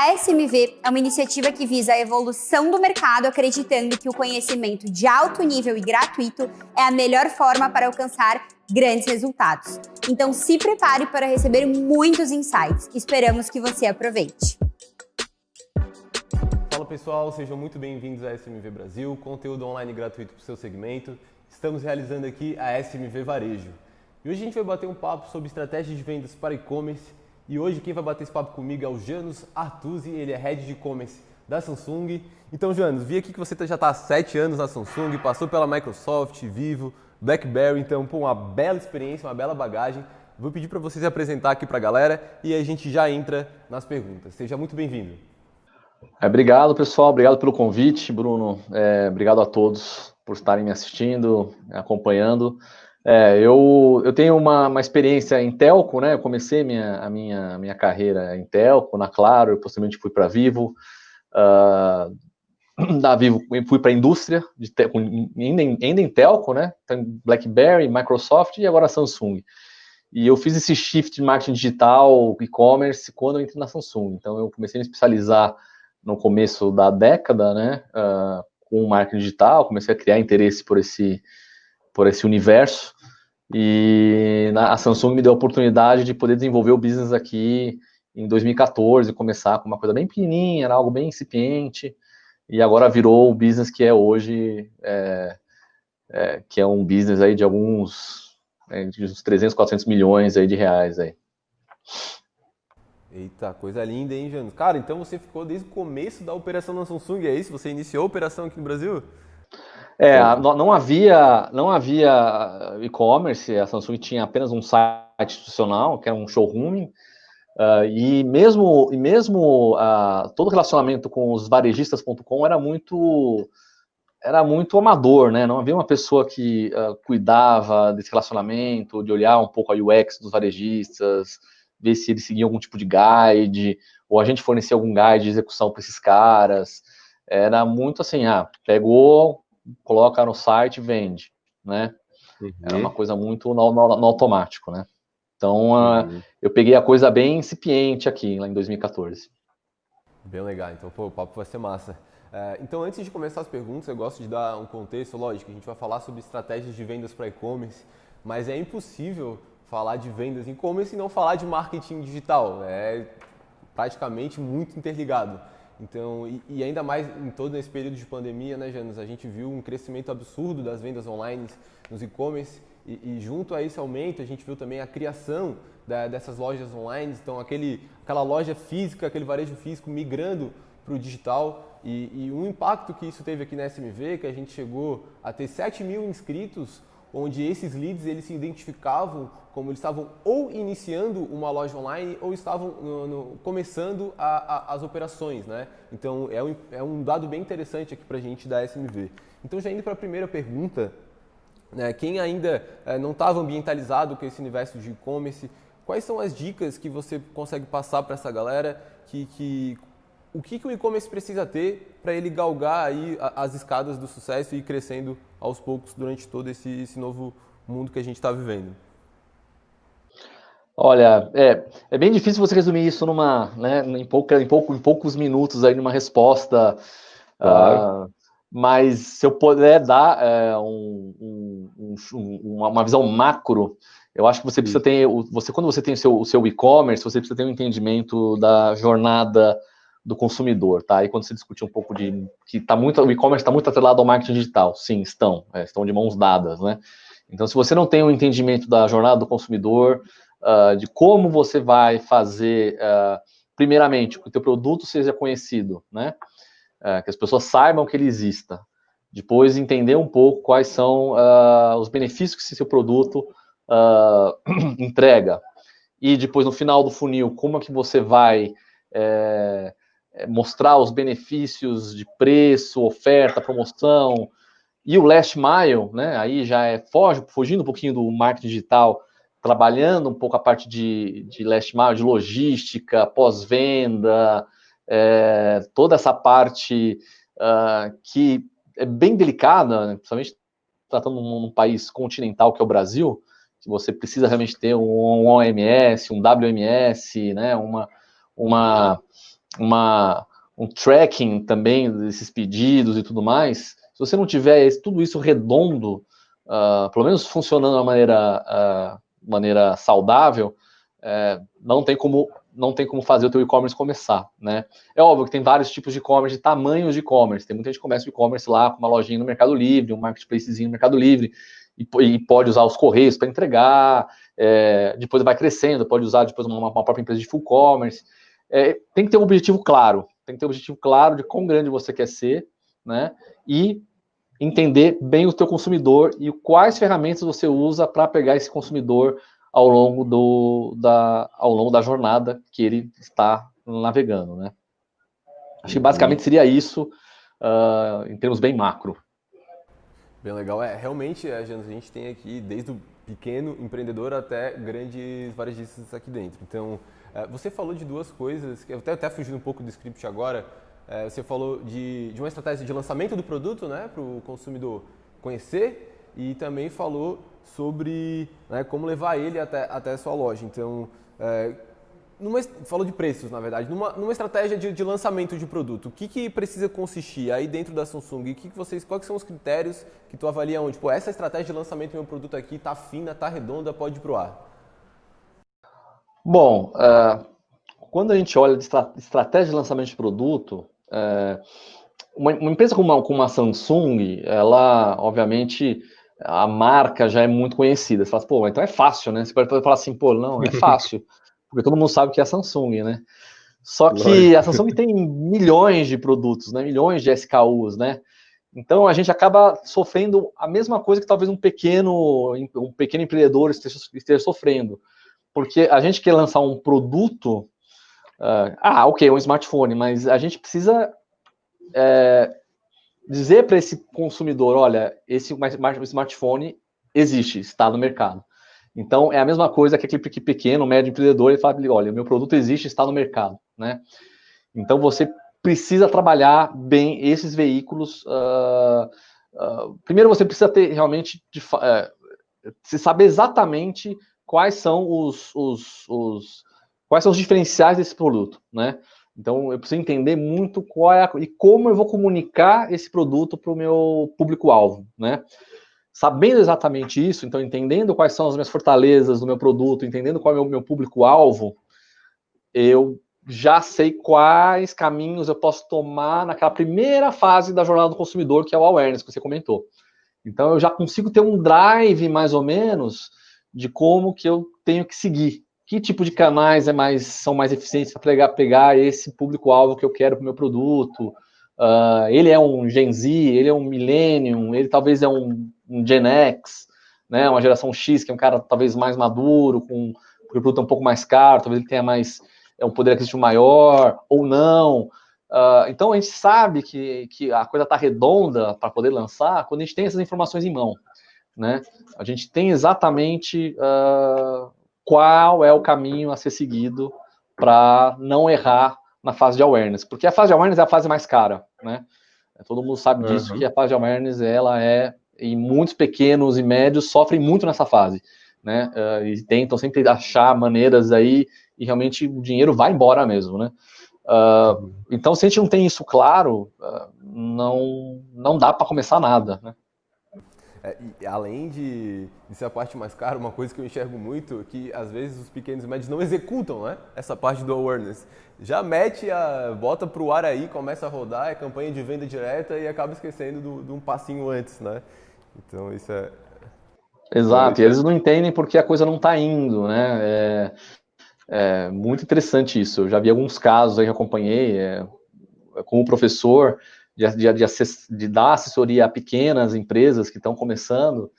A SMV é uma iniciativa que visa a evolução do mercado, acreditando que o conhecimento de alto nível e gratuito é a melhor forma para alcançar grandes resultados. Então se prepare para receber muitos insights. Esperamos que você aproveite. Fala pessoal, sejam muito bem-vindos à SMV Brasil, conteúdo online gratuito para o seu segmento. Estamos realizando aqui a SMV Varejo. E hoje a gente vai bater um papo sobre estratégias de vendas para e-commerce. E hoje quem vai bater esse papo comigo é o Janus Artusi, ele é Head de E-commerce da Samsung. Então Janus, vi aqui que você já está há 7 anos na Samsung, passou pela Microsoft, Vivo, BlackBerry, então uma bela experiência, uma bela bagagem. Vou pedir para você se apresentar aqui para a galera e a gente já entra nas perguntas. Seja muito bem-vindo. Obrigado, pessoal. Obrigado pelo convite, Bruno. Obrigado a todos por estarem me assistindo, acompanhando. Eu tenho uma experiência em telco, né? Eu comecei a minha carreira em telco, na Claro, eu posteriormente fui para a Vivo. Da Vivo fui para a indústria, ainda em telco, né? Tem BlackBerry, Microsoft e agora Samsung. E eu fiz esse shift de marketing digital, e-commerce, quando eu entrei na Samsung. Então, eu comecei a me especializar no começo da década, né, com o marketing digital, comecei a criar interesse por esse universo, e a Samsung me deu a oportunidade de poder desenvolver o business aqui em 2014, começar com uma coisa bem pequenininha, era algo bem incipiente, e agora virou o business que é hoje, que é um business aí de de uns 300, 400 milhões aí de reais aí. Eita, coisa linda, hein, Janus? Cara, então você ficou desde o começo da operação na Samsung, é isso? Você iniciou a operação aqui no Brasil? Não havia e-commerce, a Samsung tinha apenas um site institucional, que era um showroom, e mesmo todo relacionamento com os varejistas.com era muito amador, né? Não havia uma pessoa que cuidava desse relacionamento, de olhar um pouco a UX dos varejistas, ver se eles seguiam algum tipo de guide, ou a gente fornecia algum guide de execução para esses caras. Era muito assim, pegou, coloca no site, vende, né? Uhum. Era uma coisa muito no automático, né? Então, eu peguei a coisa bem incipiente aqui, lá em 2014. Bem legal, então o papo vai ser massa. Então, antes de começar as perguntas, eu gosto de dar um contexto. Lógico, a gente vai falar sobre estratégias de vendas para e-commerce, mas é impossível falar de vendas em e-commerce e não falar de marketing digital. É praticamente muito interligado. Então, e ainda mais em todo esse período de pandemia, né, Janus? A gente viu um crescimento absurdo das vendas online nos e-commerce e junto a esse aumento a gente viu também a criação dessas lojas online. Então, aquela loja física, aquele varejo físico migrando para o digital e um impacto que isso teve aqui na SMV, que a gente chegou a ter 7 mil inscritos, onde esses leads eles se identificavam como eles estavam ou iniciando uma loja online ou estavam começando as operações, né? Então é um dado bem interessante aqui para a gente da SMV. Então já indo para a primeira pergunta, né, quem ainda não estava ambientalizado com esse universo de e-commerce, quais são as dicas que você consegue passar para essa galera o que o e-commerce precisa ter para ele galgar aí as escadas do sucesso e ir crescendo aos poucos durante todo esse novo mundo que a gente está vivendo? Olha, é bem difícil você resumir isso em poucos minutos aí numa resposta. Claro. Mas se eu puder dar uma visão macro, eu acho que você precisa ter, quando você tem o seu e-commerce, você precisa ter um entendimento da jornada do consumidor, tá? E quando você discute um pouco o e-commerce está muito atrelado ao marketing digital, sim, estão de mãos dadas, né? Então, se você não tem um entendimento da jornada do consumidor, de como você vai fazer, primeiramente, que o teu produto seja conhecido, né? Que as pessoas saibam que ele exista. Depois, entender um pouco quais são os benefícios que esse seu produto entrega. E depois, no final do funil, como é que você vai mostrar os benefícios de preço, oferta, promoção. E o last mile, né? Aí já fugindo um pouquinho do marketing digital, trabalhando um pouco a parte de last mile, de logística, pós-venda, toda essa parte que é bem delicada, né? Principalmente tratando num país continental que é o Brasil, que você precisa realmente ter um OMS, um WMS, né? um tracking também desses pedidos e tudo mais, se você não tiver tudo isso redondo, pelo menos funcionando de uma maneira saudável, não tem como fazer o teu e-commerce começar, né? É óbvio que tem vários tipos de e-commerce, de tamanhos de e-commerce. Tem muita gente que começa o e-commerce lá com uma lojinha no Mercado Livre, um marketplacezinho no Mercado Livre, e pode usar os correios para entregar, depois vai crescendo, pode usar depois uma própria empresa de full commerce. Tem que ter um objetivo claro, de quão grande você quer ser, né? E entender bem o teu consumidor e quais ferramentas você usa para pegar esse consumidor ao longo da jornada que ele está navegando, né? Acho que basicamente seria isso, em termos bem macro. Bem legal. Realmente, Janos, a gente tem aqui desde o pequeno empreendedor até grandes varejistas aqui dentro. Então, você falou de duas coisas, que eu até fugindo um pouco do script agora, você falou de uma estratégia de lançamento do produto, né, para o consumidor conhecer, e também falou sobre, né, como levar ele até a sua loja. Então, falou de preços, na verdade. Numa estratégia de lançamento de produto, o que precisa consistir aí dentro da Samsung? Quais são os critérios que tu avalia onde? Tipo, essa estratégia de lançamento do meu produto aqui está fina, está redonda, pode ir pro ar. Bom, quando a gente olha de estratégia de lançamento de produto, uma empresa como uma Samsung, ela, obviamente, a marca já é muito conhecida. Você fala, pô, então é fácil, né? Você pode falar assim, pô, não, é fácil, porque todo mundo sabe que é a Samsung, né? Só que a Samsung tem milhões de produtos, né? Milhões de SKUs, né? Então a gente acaba sofrendo a mesma coisa que talvez um pequeno empreendedor esteja sofrendo. Porque a gente quer lançar um produto, ok, um smartphone, mas a gente precisa dizer para esse consumidor, olha, esse smartphone existe, está no mercado. Então, é a mesma coisa que aquele pequeno, médio empreendedor, ele fala, olha, meu produto existe, está no mercado, né? Então, você precisa trabalhar bem esses veículos. Primeiro, você precisa ter realmente, se saber exatamente quais são quais são os diferenciais desse produto, né? Então, eu preciso entender muito e como eu vou comunicar esse produto para o meu público-alvo, né? Sabendo exatamente isso, então entendendo quais são as minhas fortalezas do meu produto, entendendo qual é o meu público-alvo, eu já sei quais caminhos eu posso tomar naquela primeira fase da jornada do consumidor, que é o awareness, que você comentou. Então, eu já consigo ter um drive, mais ou menos, de como que eu tenho que seguir. Que tipo de canais são mais eficientes para pegar esse público-alvo que eu quero para o meu produto? Ele é um Gen Z, ele é um Millennium, ele talvez é um Gen X, né? Uma geração X, que é um cara talvez mais maduro, porque o produto é um pouco mais caro, talvez ele tenha um poder aquisitivo maior, ou não. Então, a gente sabe que a coisa está redonda para poder lançar quando a gente tem essas informações em mão, né? A gente tem exatamente qual é o caminho a ser seguido para não errar na fase de awareness, porque a fase de awareness é a fase mais cara, né? Todo mundo sabe disso, que a fase de awareness, e muitos pequenos e médios sofrem muito nessa fase, né? E tentam sempre achar maneiras aí, e realmente o dinheiro vai embora mesmo, né? Então, se a gente não tem isso claro, não dá para começar nada, né? E além de ser a parte mais cara, uma coisa que eu enxergo muito é que às vezes os pequenos e médios não executam, né, essa parte do awareness. Já bota para o ar aí, começa a rodar, é campanha de venda direta e acaba esquecendo de um passinho antes, né? Então isso é... Exato, e eles não entendem porque a coisa não está indo, né? É muito interessante isso. Eu já vi alguns casos aí que eu acompanhei como professor de dar assessoria a pequenas empresas que estão começando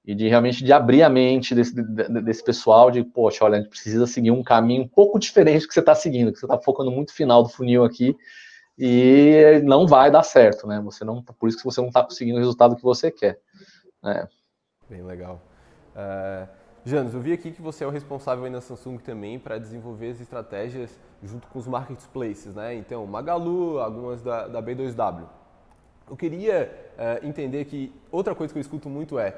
e realmente de abrir a mente desse pessoal de, poxa, olha, a gente precisa seguir um caminho um pouco diferente do que você está seguindo, que você está focando muito no final do funil aqui e não vai dar certo, né? Por isso que você não está conseguindo o resultado que você quer. Bem legal. Janos, eu vi aqui que você é o responsável aí na Samsung também para desenvolver as estratégias junto com os marketplaces, né? Então, Magalu, algumas da B2W. Eu queria entender que outra coisa que eu escuto muito é: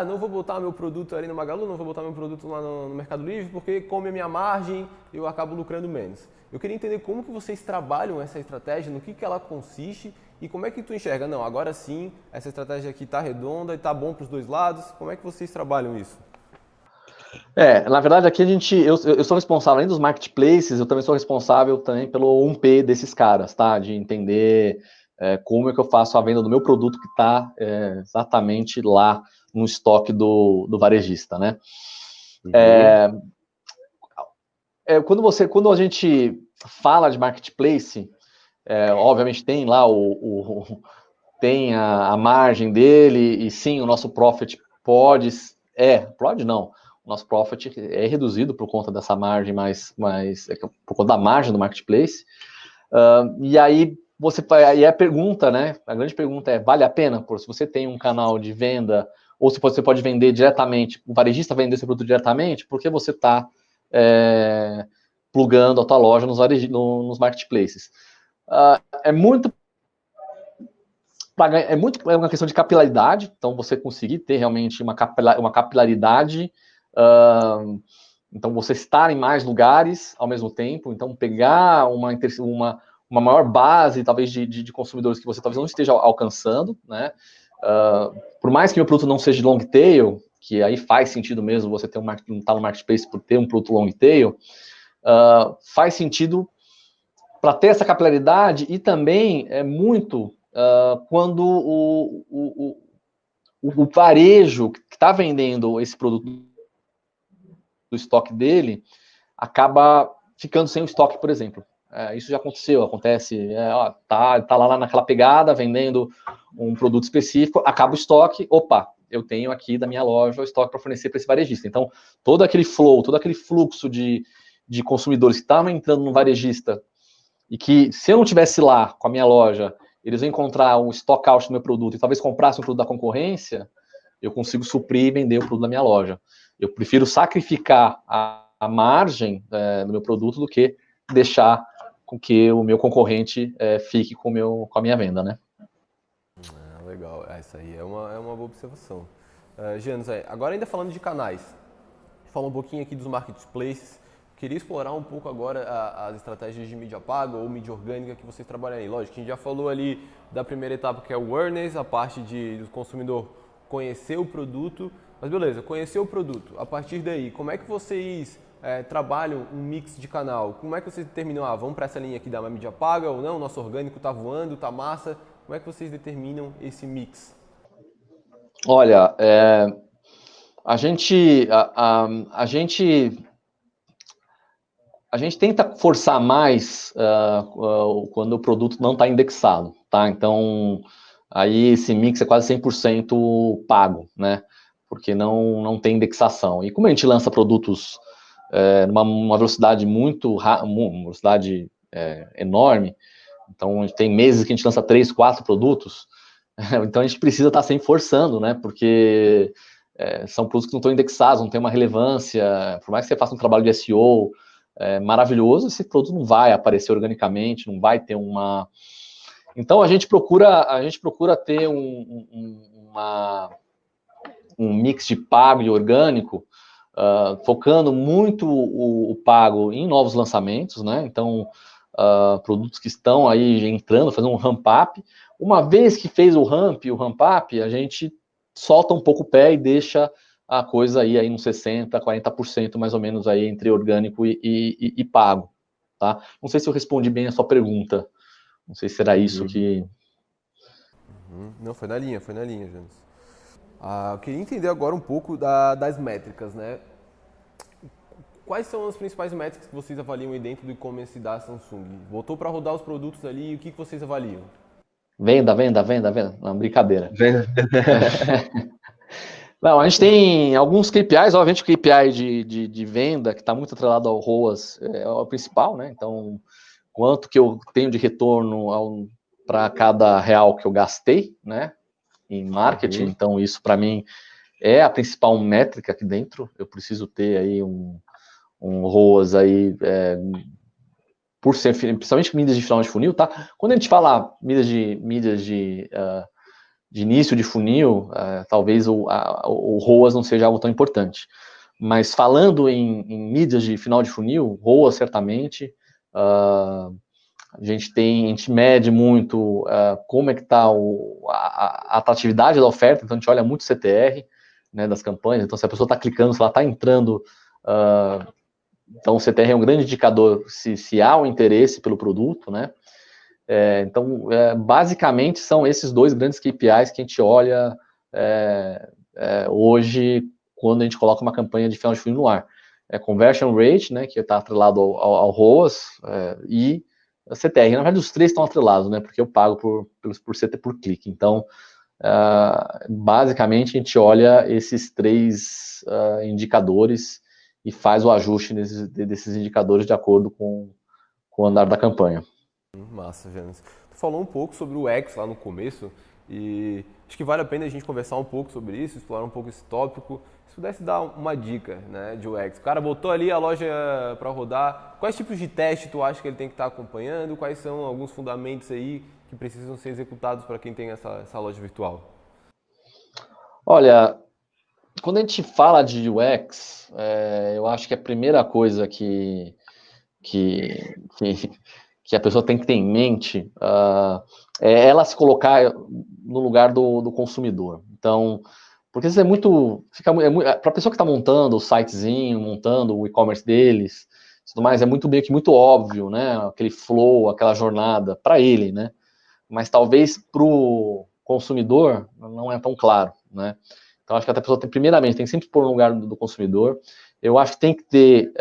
não vou botar meu produto ali no Magalu, não vou botar meu produto lá no Mercado Livre porque come a minha margem e eu acabo lucrando menos. Eu queria entender como que vocês trabalham essa estratégia, no que ela consiste e como é que tu enxerga? Não, agora sim, essa estratégia aqui está redonda e está bom para os dois lados. Como é que vocês trabalham isso? Na verdade, aqui eu sou responsável, além dos marketplaces, eu também sou responsável também pelo 1P desses caras, tá? De entender como é que eu faço a venda do meu produto que está exatamente lá no estoque do varejista, né? Quando a gente fala de marketplace, obviamente tem lá tem a margem dele, e sim, o nosso profit pode não, o nosso profit é reduzido por conta dessa margem, por conta da margem do marketplace, e aí a pergunta, né, a grande pergunta é: vale a pena? Se você tem um canal de venda, ou se você pode vender diretamente, o varejista vender seu produto diretamente, por que você está plugando a tua loja nos marketplaces? É uma questão de capilaridade, então você conseguir ter realmente uma capilaridade, então você estar em mais lugares ao mesmo tempo, então pegar uma maior base, talvez, de consumidores que você talvez não esteja alcançando, né? Por mais que meu produto não seja long tail, que aí faz sentido mesmo você ter estar no marketplace por ter um produto long tail, faz sentido para ter essa capilaridade, e também é muito quando o varejo que está vendendo esse produto do estoque dele acaba ficando sem o estoque, por exemplo. Isso já acontece, tá lá naquela pegada, vendendo um produto específico, acaba o estoque, eu tenho aqui da minha loja o estoque para fornecer para esse varejista. Então, todo aquele flow, todo aquele fluxo de consumidores que estavam entrando no varejista, e que, se eu não tivesse lá com a minha loja, eles vão encontrar um stock out do meu produto e talvez comprassem um produto da concorrência, eu consigo suprir e vender o produto da minha loja. Eu prefiro sacrificar a margem do meu produto do que deixar com que o meu concorrente fique com a minha venda, né? Legal, isso aí é uma boa observação. Janus, agora ainda falando de canais, fala um pouquinho aqui dos marketplaces. Queria explorar um pouco agora as estratégias de mídia paga ou mídia orgânica que vocês trabalham aí. Lógico, a gente já falou ali da primeira etapa, que é o awareness, a parte do consumidor conhecer o produto. Mas beleza, conhecer o produto. A partir daí, como é que vocês trabalham um mix de canal? Como é que vocês determinam, vamos para essa linha aqui da mídia paga ou não, nosso orgânico está voando, está massa? Como é que vocês determinam esse mix? Olha, a gente tenta forçar mais quando o produto não está indexado, tá? Então, aí esse mix é quase 100% pago, né? Porque não tem indexação. E como a gente lança produtos numa velocidade uma velocidade enorme, então tem meses que a gente lança 3, 4 produtos, então a gente precisa estar sempre forçando, né? Porque são produtos que não estão indexados, não tem uma relevância, por mais que você faça um trabalho de SEO maravilhoso, esse produto não vai aparecer organicamente, não vai ter uma... Então a gente procura ter um mix de pago e orgânico, focando muito o pago em novos lançamentos, né? Então, produtos que estão aí entrando, fazendo um ramp-up. Uma vez que fez o ramp-up, a gente solta um pouco o pé e deixa a coisa aí nos 60%, 40% mais ou menos aí entre orgânico e pago, tá? Não sei se eu respondi bem a sua pergunta. Não sei se era isso que... Não, foi na linha, Janus. Eu queria entender agora um pouco das métricas, né? Quais são as principais métricas que vocês avaliam aí dentro do e-commerce da Samsung? Botou para rodar os produtos ali, o que vocês avaliam? Venda. Não, brincadeira. Venda. Não, a gente tem alguns KPIs, obviamente o KPI de venda, que está muito atrelado ao ROAS, é o principal, né? Então, quanto que eu tenho de retorno para cada real que eu gastei, né? Em marketing, então isso para mim é a principal métrica aqui dentro. Eu preciso ter aí um ROAS aí por ser, principalmente mídias de final de funil, tá? Quando a gente fala mídias de início de funil, talvez o ROAS não seja algo tão importante. Mas falando em mídias de final de funil, ROAS certamente, a gente mede muito como é que está a atratividade da oferta, então a gente olha muito CTR, né, das campanhas, então se a pessoa está clicando, se ela está entrando, então o CTR é um grande indicador se há um interesse pelo produto, né? Então, basicamente são esses dois grandes KPIs que a gente olha hoje quando a gente coloca uma campanha de final de funil no ar. Conversion rate, né, que está atrelado ao ROAS, e a CTR. Na verdade, os três estão atrelados, né, porque eu pago por clique. Então, basicamente, a gente olha esses três indicadores e faz o ajuste desses indicadores de acordo com o andar da campanha. Massa, James. Tu falou um pouco sobre o X lá no começo e acho que vale a pena a gente conversar um pouco sobre isso, explorar um pouco esse tópico. Se pudesse dar uma dica, né, de UX. O cara botou ali a loja para rodar, quais tipos de teste tu acha que ele tem que estar acompanhando? Quais são alguns fundamentos aí que precisam ser executados para quem tem essa loja virtual? Olha, quando a gente fala de UX, eu acho que a primeira coisa que a pessoa tem que ter em mente é ela se colocar no lugar do consumidor. Então, porque isso para a pessoa que está montando o sitezinho, montando o e-commerce deles, tudo mais, meio que muito óbvio, né? Aquele flow, aquela jornada para ele, né? Mas talvez para o consumidor não é tão claro, né? Então acho que a pessoa primeiramente tem que sempre pôr no lugar do consumidor. Eu acho que tem que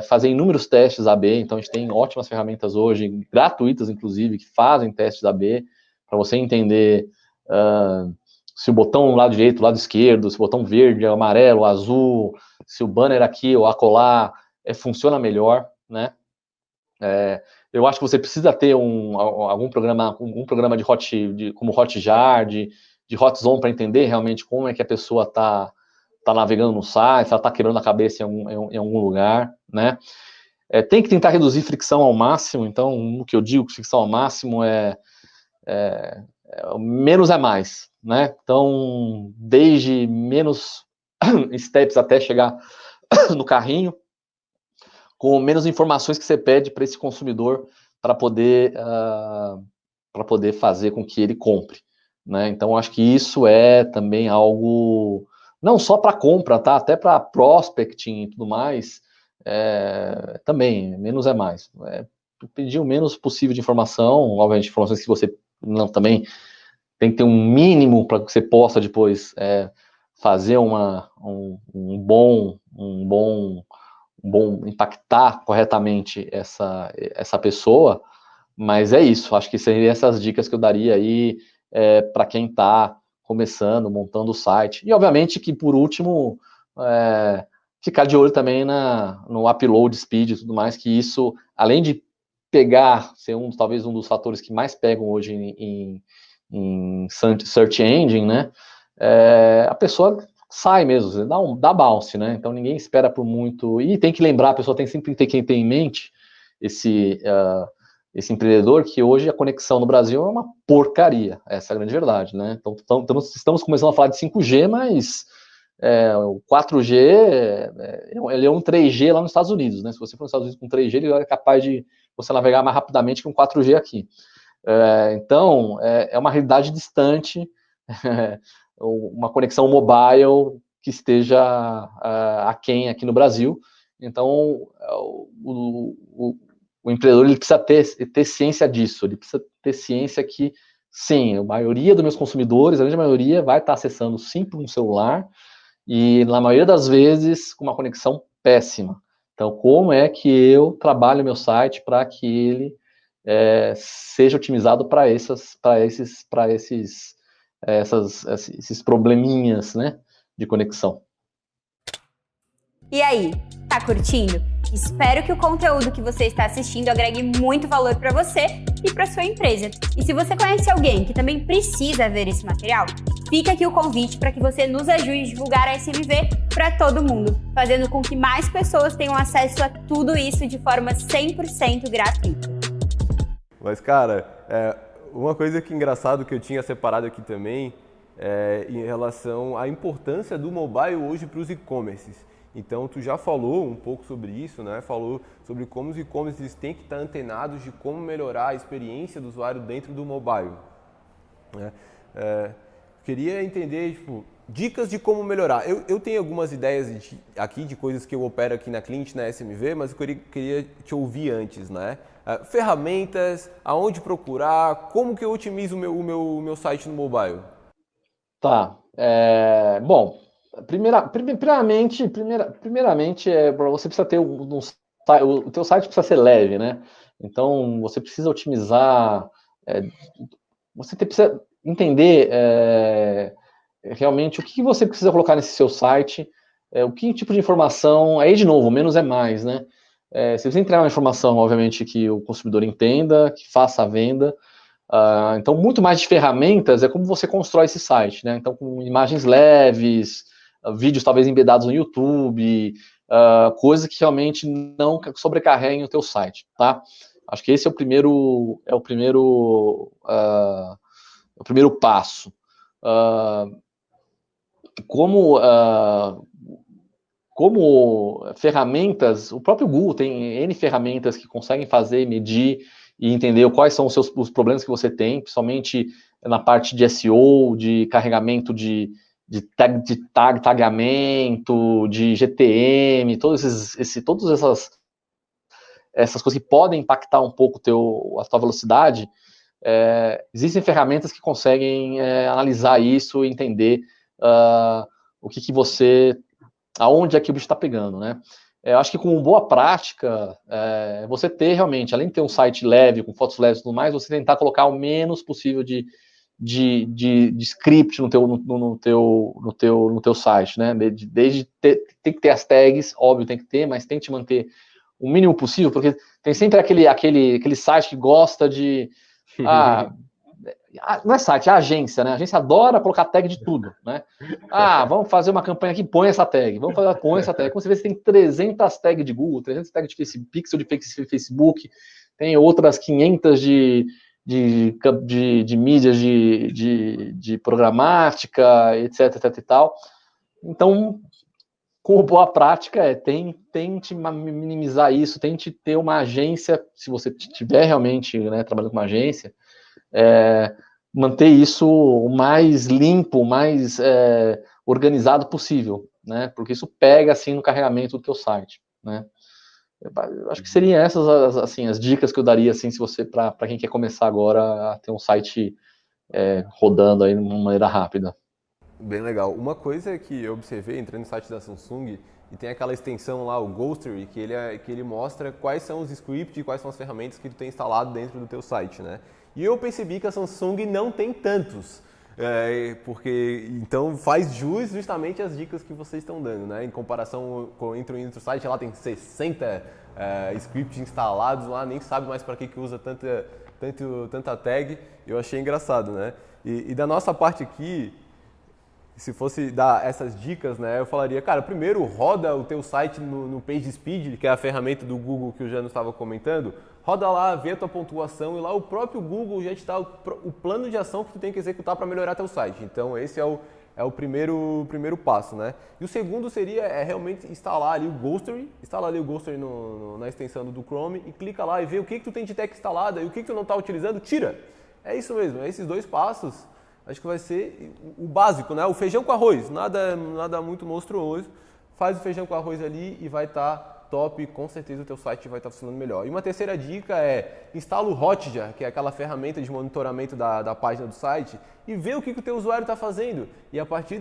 fazer inúmeros testes AB. Então a gente tem ótimas ferramentas hoje, gratuitas inclusive, que fazem testes AB para você entender se o botão lado direito, lado esquerdo, se o botão verde, amarelo, azul, se o banner aqui ou acolá funciona melhor, né? Eu acho que você precisa ter algum programa como Hotjar, de Hotzone, para entender realmente como é que a pessoa está navegando no site, se ela está quebrando a cabeça em algum lugar, né? Tem que tentar reduzir fricção ao máximo. Então, o que eu digo que fricção ao máximo menos é mais, né? Então, desde menos steps até chegar no carrinho, com menos informações que você pede para esse consumidor para poder fazer com que ele compre, né? Então, acho que isso é também algo, não só para compra, tá? Até para prospecting e tudo mais, também, menos é mais. Pedir o menos possível de informação, obviamente, informações que você não também tem que ter um mínimo para que você possa depois fazer um bom impactar corretamente essa pessoa, mas é isso. Acho que seriam essas dicas que eu daria aí para quem está começando, montando o site. E obviamente que por último ficar de olho também no upload speed e tudo mais, que isso, além de ser talvez um dos fatores que mais pegam hoje em search engine, né? A pessoa sai mesmo, dá bounce, né? Então ninguém espera por muito. E tem que lembrar, a pessoa sempre tem que ter em mente esse empreendedor, que hoje a conexão no Brasil é uma porcaria. Essa é a grande verdade, né? Então estamos começando a falar de 5G, mas o 4G ele é um 3G lá nos Estados Unidos, né? Se você for nos Estados Unidos com 3G, ele é capaz de você navegar mais rapidamente que um 4G aqui. Então, é uma realidade distante, uma conexão mobile que esteja aquém aqui no Brasil. Então, o empreendedor ele precisa ter ciência disso, ele precisa ter ciência que, sim, a maioria dos meus consumidores, a grande maioria, vai estar acessando sim por um celular e, na maioria das vezes, com uma conexão péssima. Então, como é que eu trabalho meu site para que ele seja otimizado para esses probleminhas, né, de conexão. E aí, tá curtindo? Espero que o conteúdo que você está assistindo agregue muito valor para você e para sua empresa. E se você conhece alguém que também precisa ver esse material, fica aqui o convite para que você nos ajude a divulgar a SMV para todo mundo, fazendo com que mais pessoas tenham acesso a tudo isso de forma 100% gratuita. Mas, cara, uma coisa que engraçado que eu tinha separado aqui também em relação à importância do mobile hoje para os e-commerces. Então, tu já falou um pouco sobre isso, né? Falou sobre como os e-commerces têm que estar antenados de como melhorar a experiência do usuário dentro do mobile. Queria entender, tipo, dicas de como melhorar. Eu tenho algumas ideias aqui de coisas que eu opero aqui na Clint, na SMV, mas eu queria te ouvir antes, né? Ferramentas, aonde procurar, como que eu otimizo o meu site no mobile? Tá. Bom, primeiramente, você precisa ter o teu site precisa ser leve, né? Então, você precisa otimizar, você precisa entender realmente o que você precisa colocar nesse seu site, o que tipo de informação, aí de novo, menos é mais, né? Se você entrar uma informação, obviamente, que o consumidor entenda, que faça a venda. Então, muito mais de ferramentas é como você constrói esse site, né? Então, com imagens leves, vídeos talvez embedados no YouTube, coisas que realmente não sobrecarreguem o teu site, tá? Acho que esse é o primeiro passo. Como ferramentas, o próprio Google tem N ferramentas que conseguem fazer, medir e entender quais são os problemas que você tem, principalmente na parte de SEO, de carregamento de tagamento, de GTM, todas essas coisas que podem impactar um pouco a tua velocidade. Existem ferramentas que conseguem analisar isso e entender o que você... aonde é que o bicho está pegando, né? Eu acho que com boa prática, você ter realmente, além de ter um site leve, com fotos leves e tudo mais, você tentar colocar o menos possível de script no teu site, né? Tem que ter as tags, óbvio, tem que ter, mas tente manter o mínimo possível, porque tem sempre aquele site que gosta de... não é site, é agência, né? A agência adora colocar tag de tudo, né? Vamos fazer uma campanha aqui, põe essa tag. Põe essa tag. Como você vê, você tem 300 tags de Google, 300 tags de Facebook, pixel de Facebook, tem outras 500 de mídias de programática, etc e tal. Então, com boa prática, tente minimizar isso, tente ter uma agência, se você tiver realmente, né, trabalhando com uma agência, manter isso o mais limpo, o mais organizado possível, né? Porque isso pega assim no carregamento do teu site, né? Eu acho que seriam essas assim as dicas que eu daria assim, se você para quem quer começar agora a ter um site rodando aí de uma maneira rápida. Bem legal. Uma coisa que eu observei entrando no site da Samsung, e tem aquela extensão lá, o Ghostery, que ele mostra quais são os scripts e quais são as ferramentas que tu tem instalado dentro do teu site, né? E eu percebi que a Samsung não tem tantos, porque então faz jus justamente as dicas que vocês estão dando, né? Em comparação com entre o site, ela tem 60 scripts instalados lá, nem sabe mais para que usa tanta tag. Eu achei engraçado, né? E da nossa parte aqui, se fosse dar essas dicas, né, eu falaria, cara, primeiro roda o teu site no PageSpeed, que é a ferramenta do Google que o Jano estava comentando, roda lá, vê a tua pontuação e lá o próprio Google já te dá o plano de ação que tu tem que executar para melhorar teu site. Então esse é o primeiro passo, né? E o segundo seria realmente instalar ali o Ghostery, na extensão do Chrome e clica lá e vê o que tu tem de tag instalada e o que tu não está utilizando, tira. É isso mesmo, esses dois passos. Acho que vai ser o básico, né? O feijão com arroz, nada muito monstruoso. Faz o feijão com arroz ali e vai estar top. Com certeza o teu site vai estar funcionando melhor. E uma terceira dica é instala o Hotjar, que é aquela ferramenta de monitoramento da página do site, e vê o que o teu usuário está fazendo. E a partir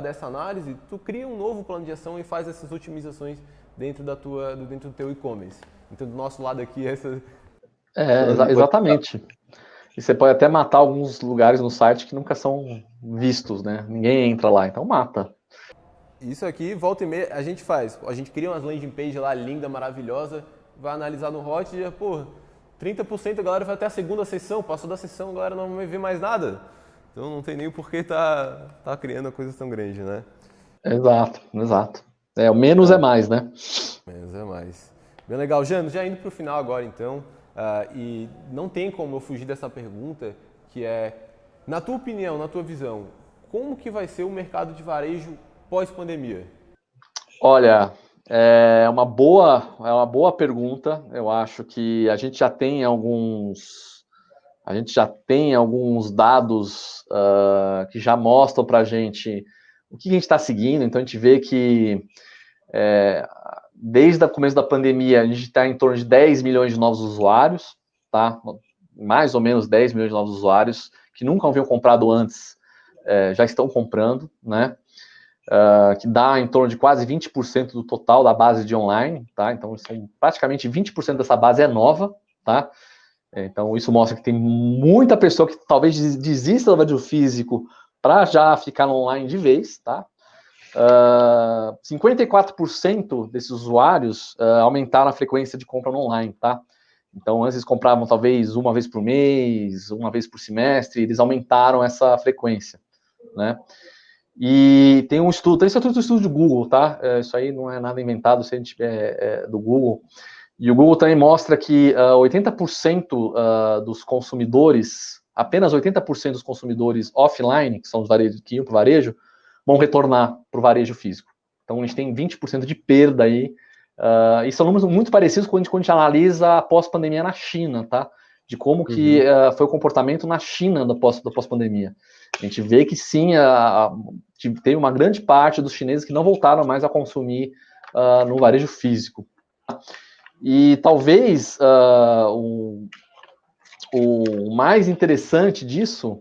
dessa análise, tu cria um novo plano de ação e faz essas otimizações dentro do teu e-commerce. Então, do nosso lado aqui, exatamente. E você pode até matar alguns lugares no site que nunca são vistos, né? Ninguém entra lá, então mata. Isso aqui, volta e meia, a gente faz. A gente cria umas landing page lá, linda, maravilhosa, vai analisar no Hotjar, pô, 30% a galera vai até a segunda sessão, passou da sessão, a galera não vai ver mais nada. Então não tem nem por que tá criando coisas tão grandes, né? Exato, exato. O menos é mais, né? Menos é mais. Bem legal. Jano, já indo para o final agora então, e não tem como eu fugir dessa pergunta, que é, na tua opinião, na tua visão, como que vai ser o mercado de varejo pós-pandemia? Olha, é uma boa pergunta. Eu acho que a gente já tem alguns dados que já mostram para a gente o que a gente está seguindo. Então a gente vê que desde o começo da pandemia a gente está em torno de 10 milhões de novos usuários, tá? Mais ou menos 10 milhões de novos usuários que nunca haviam comprado antes, já estão comprando, né? Que dá em torno de quase 20% do total da base de online, tá? Então, são praticamente 20% dessa base é nova, tá? Então, isso mostra que tem muita pessoa que talvez desista do varejo físico para já ficar no online de vez, tá? 54% desses usuários aumentaram a frequência de compra no online, tá? Então, antes eles compravam talvez uma vez por mês, uma vez por semestre, eles aumentaram essa frequência, né? E tem um estudo, isso é tudo estudo do Google, tá? Isso aí não é nada inventado, se a gente do Google. E o Google também mostra que 80% dos consumidores, apenas 80% dos consumidores offline, que são os varejos que iam para o varejo, vão retornar para o varejo físico. Então, a gente tem 20% de perda aí. E são números muito parecidos quando a gente analisa a pós-pandemia na China, tá? De como que foi o comportamento na China da pós-pandemia. A gente vê que sim, tem uma grande parte dos chineses que não voltaram mais a consumir no varejo físico. E talvez o mais interessante disso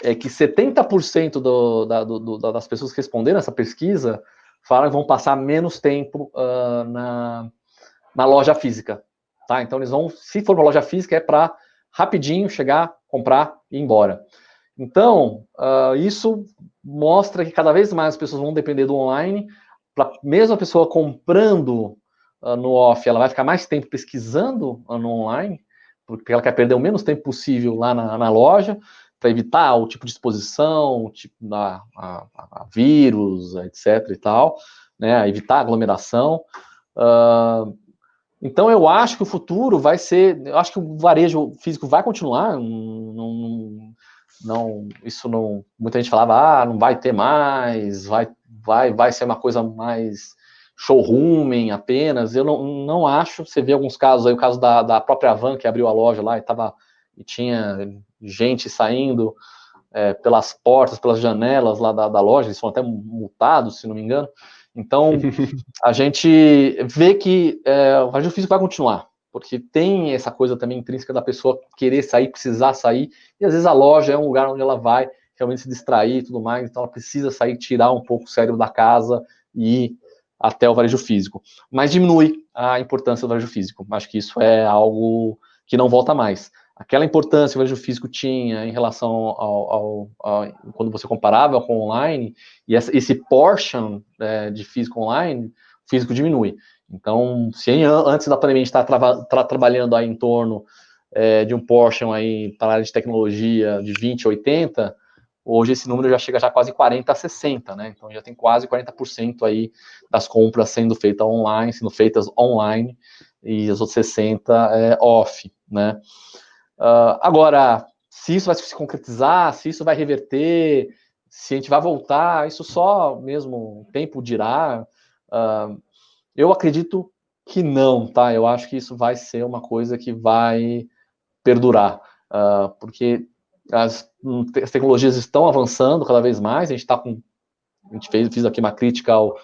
é que 70% das pessoas que responderam essa pesquisa falam que vão passar menos tempo na loja física. Tá? Então, eles vão, se for uma loja física, é para rapidinho chegar, comprar e ir embora. Então, isso mostra que cada vez mais as pessoas vão depender do online. Mesmo a pessoa comprando no off, ela vai ficar mais tempo pesquisando no online, porque ela quer perder o menos tempo possível lá na loja, para evitar o tipo de exposição, o tipo a vírus, etc. e tal, né, evitar aglomeração. Então, eu acho que o futuro vai ser... Eu acho que o varejo físico vai continuar. Muita gente falava, não vai ter mais, vai ser uma coisa mais showrooming apenas. Eu não acho. Você vê alguns casos aí, o caso da própria Havan, que abriu a loja lá e tinha gente saindo pelas portas, pelas janelas lá da loja, eles foram até multados, se não me engano. Então, a gente vê que o varejo físico vai continuar, porque tem essa coisa também intrínseca da pessoa querer sair, precisar sair, e às vezes a loja é um lugar onde ela vai realmente se distrair e tudo mais, então ela precisa sair, tirar um pouco o cérebro da casa e ir até o varejo físico. Mas diminui a importância do varejo físico. Acho que isso é algo que não volta mais. Aquela importância que o varejo físico tinha em relação ao quando você comparava com o online, e esse portion de físico online, o físico diminui. Então, se antes da pandemia a gente está trabalhando aí em torno de um portion aí para a área de tecnologia de 20 a 80, hoje esse número já chega já quase 40 a 60, né? Então já tem quase 40% aí das compras sendo feitas online, e as outras 60 off, né? Agora, se isso vai se concretizar, se isso vai reverter, se a gente vai voltar, isso só mesmo o tempo dirá. Eu acredito que não, tá? Eu acho que isso vai ser uma coisa que vai perdurar, porque as tecnologias estão avançando cada vez mais. A gente fez aqui uma crítica ao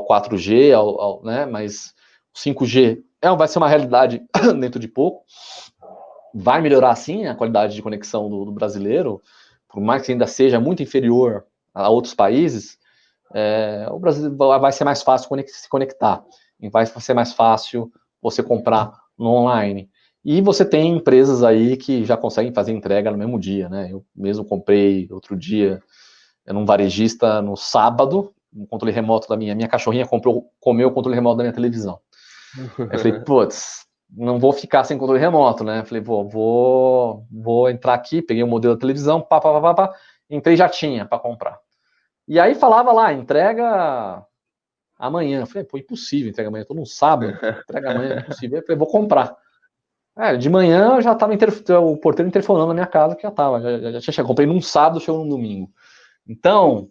4G, né? Mas o 5G vai ser uma realidade dentro de pouco. Vai melhorar, sim, a qualidade de conexão do brasileiro, por mais que ainda seja muito inferior a outros países. O Brasil vai ser mais fácil se conectar, e vai ser mais fácil você comprar no online. E você tem empresas aí que já conseguem fazer entrega no mesmo dia, né? Eu mesmo comprei outro dia num varejista no sábado, um controle remoto da minha cachorrinha comeu o controle remoto da minha televisão. Eu falei, putz, não vou ficar sem controle remoto, né? Falei, vou entrar aqui, peguei o modelo da televisão, entrei já tinha para comprar. E aí falava lá, entrega amanhã. Eu falei, pô, impossível entrega amanhã, tô num sábado, entrega amanhã, impossível. Eu falei, vou comprar. De manhã já tava o porteiro interfonando na minha casa, que já tava, já tinha chegado. Comprei num sábado, chegou num domingo. Então,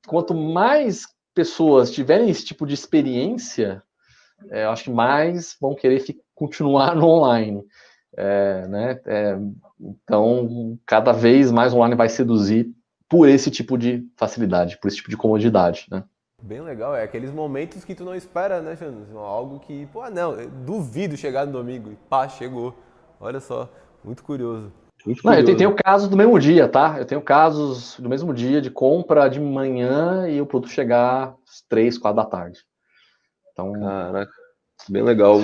quanto mais pessoas tiverem esse tipo de experiência, eu acho que mais vão querer continuar no online. Né? Então, cada vez mais o online vai seduzir por esse tipo de facilidade, por esse tipo de comodidade, né? Bem legal, aqueles momentos que tu não espera, né, Janus? Algo que, pô, não, eu duvido chegar no domingo e pá, chegou. Olha só, muito curioso. Muito não, curioso. Eu tenho casos do mesmo dia, tá? Eu tenho casos do mesmo dia de compra de manhã e o produto chegar às 3, 4 da tarde. Então, caraca, bem legal.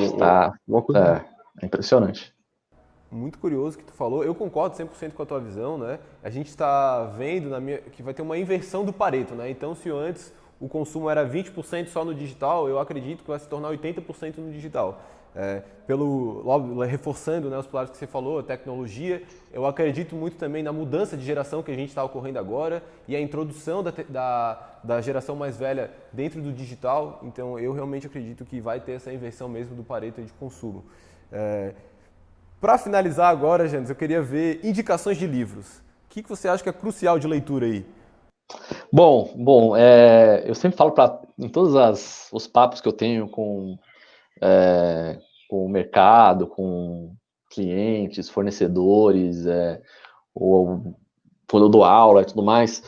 Uma coisa... é impressionante. Muito curioso que tu falou, eu concordo 100% com a tua visão, né? A gente está vendo que vai ter uma inversão do Pareto, né? Então, se antes o consumo era 20% só no digital, eu acredito que vai se tornar 80% no digital. Reforçando, né, os pilares que você falou, a tecnologia, eu acredito muito também na mudança de geração que a gente está ocorrendo agora e a introdução da geração mais velha dentro do digital. Então, eu realmente acredito que vai ter essa inversão mesmo do Pareto de consumo. Para finalizar agora, Janus, eu queria ver indicações de livros. O que você acha que é crucial de leitura aí? Bom, eu sempre falo em todos os papos que eu tenho com o mercado, com clientes, fornecedores, ou quando eu dou aula e tudo mais,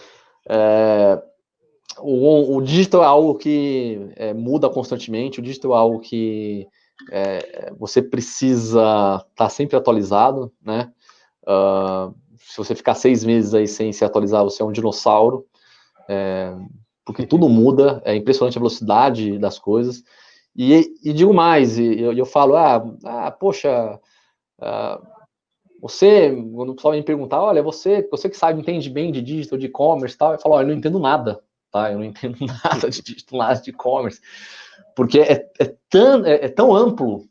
o digital é algo que muda constantemente, o digital é algo que você precisa estar sempre atualizado, né? Se você ficar 6 meses aí sem se atualizar, você é um dinossauro, porque tudo muda, é impressionante a velocidade das coisas. E digo mais, eu falo, poxa, quando o pessoal me perguntar, olha, você que sabe, entende bem de digital, de e-commerce e tal, eu falo, olha, eu não entendo nada, tá? Eu não entendo nada de digital, nada de e-commerce, porque é tão amplo,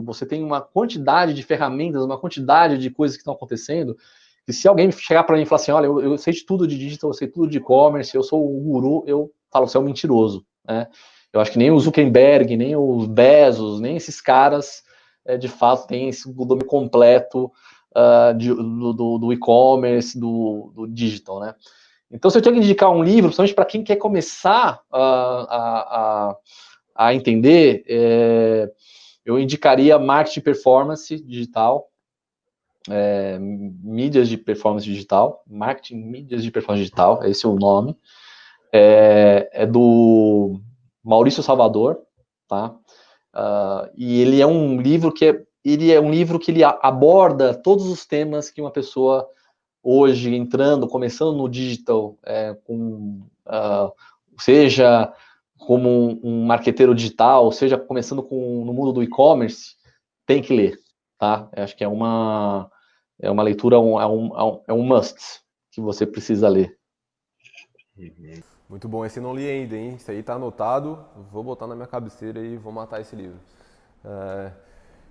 você tem uma quantidade de ferramentas, uma quantidade de coisas que estão acontecendo, que se alguém chegar para mim e falar assim, olha, eu sei de tudo de digital, eu sei tudo de e-commerce, eu sou um guru, eu falo, você é um mentiroso, né? Eu acho que nem o Zuckerberg, nem os Bezos, nem esses caras, de fato, têm esse domínio completo do e-commerce, do digital, né? Então, se eu tenho que indicar um livro, principalmente para quem quer começar a entender, eu indicaria Marketing Performance Digital, Mídias de Performance Digital, Marketing Mídias de Performance Digital, esse é o nome, é do Maurício Salvador, tá? E ele é um livro que ele aborda todos os temas que uma pessoa hoje começando no digital, seja como um marqueteiro digital, seja começando no mundo do e-commerce, tem que ler, tá? Eu acho que é uma leitura, é um must que você precisa ler. Muito bom, esse eu não li ainda, hein? Isso aí tá anotado, vou botar na minha cabeceira e vou matar esse livro.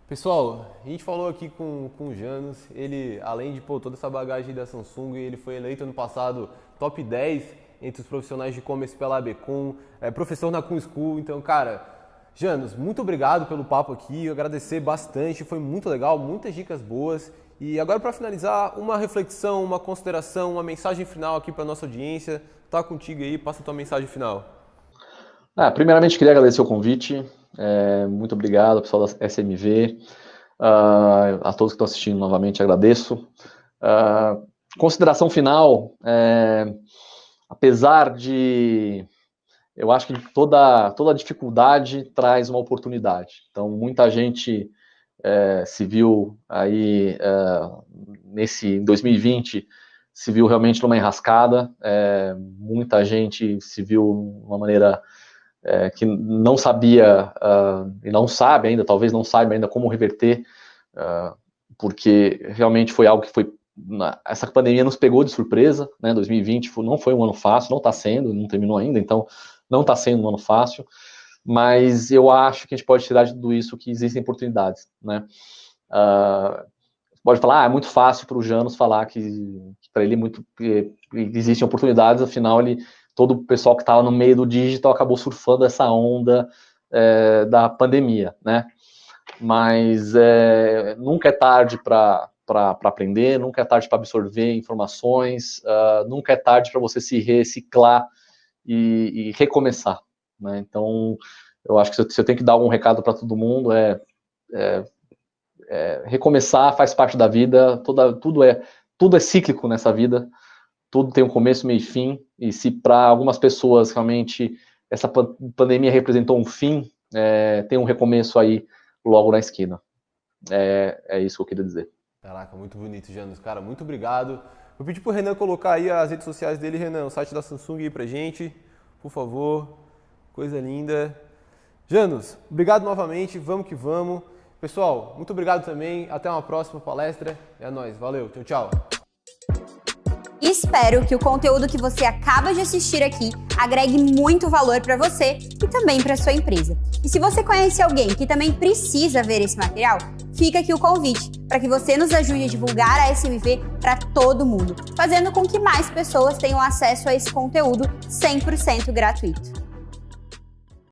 Pessoal, a gente falou aqui com o Janus, ele, além de toda essa bagagem da Samsung, ele foi eleito ano passado top 10 entre os profissionais de e-commerce pela ABCom, professor na Kun School, então, cara, Janus, muito obrigado pelo papo aqui, eu agradecer bastante, foi muito legal, muitas dicas boas. E agora, para finalizar, uma reflexão, uma consideração, uma mensagem final aqui para nossa audiência. Tá contigo aí, passa a tua mensagem final. Primeiramente, queria agradecer o convite. Muito obrigado, pessoal da SMV. A todos que estão assistindo novamente, agradeço. Consideração final, apesar de... Eu acho que toda dificuldade traz uma oportunidade. Então, muita gente se viu aí, em 2020, se viu realmente numa enrascada. Muita gente se viu de uma maneira que não sabia, e não sabe ainda, talvez não saiba ainda como reverter, porque realmente foi algo que essa pandemia nos pegou de surpresa, né? 2020 não foi um ano fácil, não está sendo, não terminou ainda, então não está sendo um ano fácil, mas eu acho que a gente pode tirar de tudo isso que existem oportunidades, né? Pode falar, é muito fácil para o Janus falar que para ele muito existem oportunidades, afinal todo o pessoal que estava no meio do digital acabou surfando essa onda da pandemia, né? Mas nunca é tarde para aprender, nunca é tarde para absorver informações, nunca é tarde para você se reciclar e recomeçar, né? Então, eu acho que se eu tenho que dar algum recado para todo mundo recomeçar faz parte da vida, tudo é cíclico nessa vida, tudo tem um começo, meio e fim, e se para algumas pessoas realmente essa pandemia representou um fim, tem um recomeço aí logo na esquina. É isso que eu queria dizer. Caraca, muito bonito, Janus. Cara, muito obrigado. Vou pedir pro Renan colocar aí as redes sociais dele, Renan, o site da Samsung aí pra gente, por favor. Coisa linda. Janus, obrigado novamente, vamos que vamos. Pessoal, muito obrigado também, até uma próxima palestra. É nóis, valeu, tchau, tchau. Espero que o conteúdo que você acaba de assistir aqui agregue muito valor para você e também para sua empresa. E se você conhece alguém que também precisa ver esse material, fica aqui o convite para que você nos ajude a divulgar a SMV para todo mundo, fazendo com que mais pessoas tenham acesso a esse conteúdo 100% gratuito.